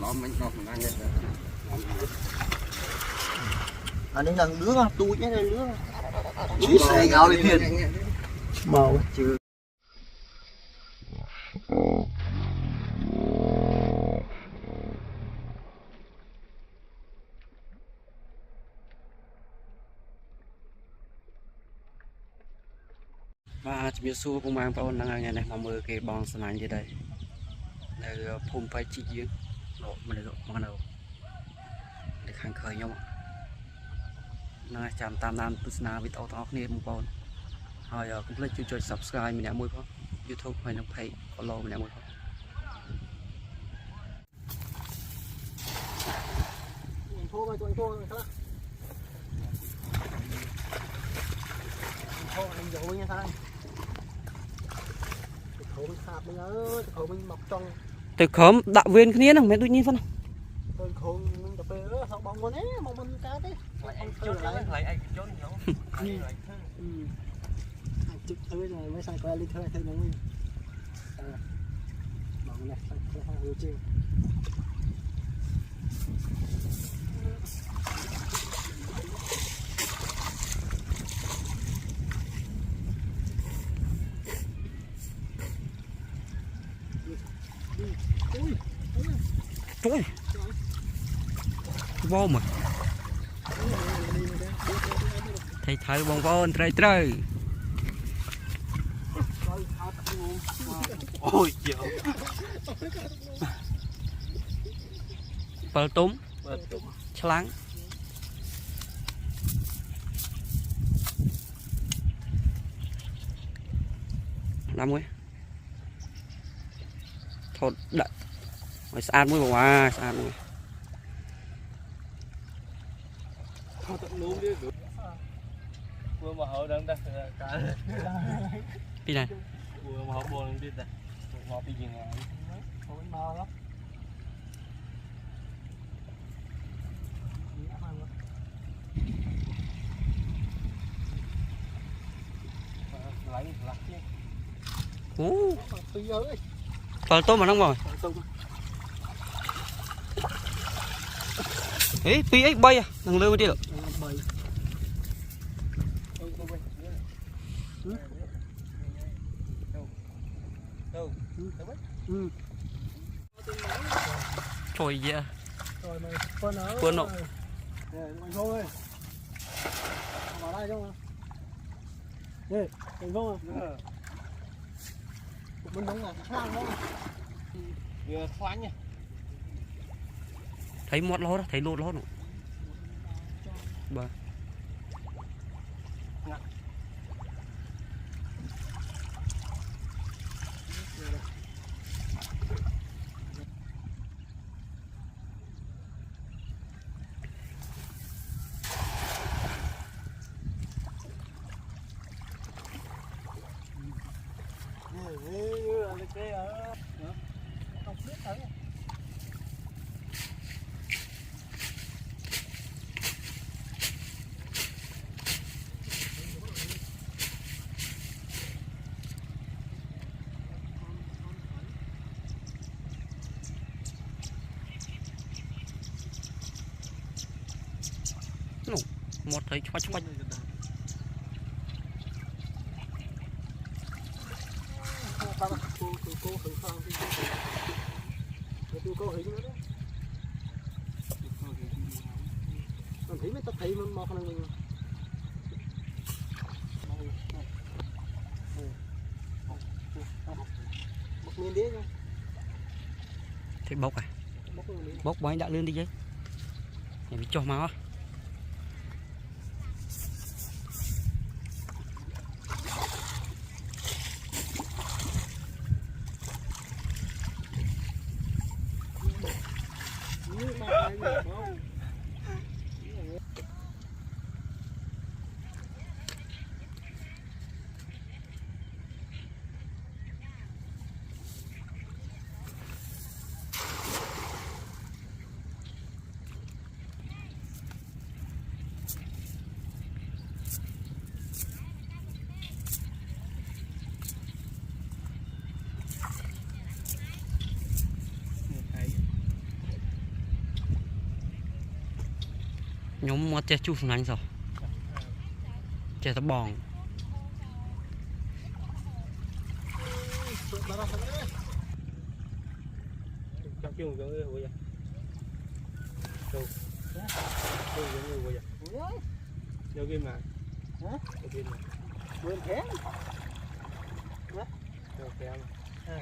Lọm mình đọc mình ăn vậy. Anh ấy là lứa mà tôi nhé lứa. Chỉ xài gạo đi thiệt. Màu chưa. Và chụp xu cũng mang vào năng ngày này mà mưa cái bong sân anh dưới đây này phun phải chỉ giếng lộ mà để lộ mà đầu để khang khởi nhau năng chạm tam nam tu sna với tàu tàu kia một con rồi cũng lấyជួយ subscribe ម្នាក់មួយផង YouTube ហើយនឹង page follow ម្នាក់មួយផងThôi mà thôi thôi thôi. Thôi anh dỗ nha thôi. Thôi mình sạp mình ơi, thôi mình mọc trong. từ khóm đạo viên kia nó mẹ tôi nhìn phân Thôi khôn mình tập về đó, sao bông con ấy, bông mình cá đấy. Anh chốt lại anh chốt nhổ. Anh chụp tới rồi mới xài coi lên thôi thấy nó mình. Bông này, sai hai hồ chưa. Trời vô mà thầy thầy bông vô trời trời Ôi trời. bờ túm lắng làm cái thôi đợi mày san mới vào san mới Thôi tận luôn đi. Vừa mà họ đang đặt cả. đi này Vừa mà họ buồn đi đặt. Họ bị gì ngoài. Thôi mình bao lắm. Lấy lắc chứ. bờ tôm mà nóng rồi ấy pi ấy bay à đừng lơ đi được trời dạ quân nọ vào đây không đây thành công à mình đúng là khoan đó Vừa khoan nha. thấy mót lót đó thấy lốt lót nữa bờ một thấy choách choách cô hình nữa đấy. Mình thấy mấy tập thấy mình mọc mình bốc miếng đĩa nha. thấy bốc à bốc bói đã lên đi chứ để bị cho máu nhóm mà che chú anh rồi che tao bòn chắc chung giống như vậy đâu chung giống như vậy đâu kia mà đâu kia mà quên thế đâu kia mà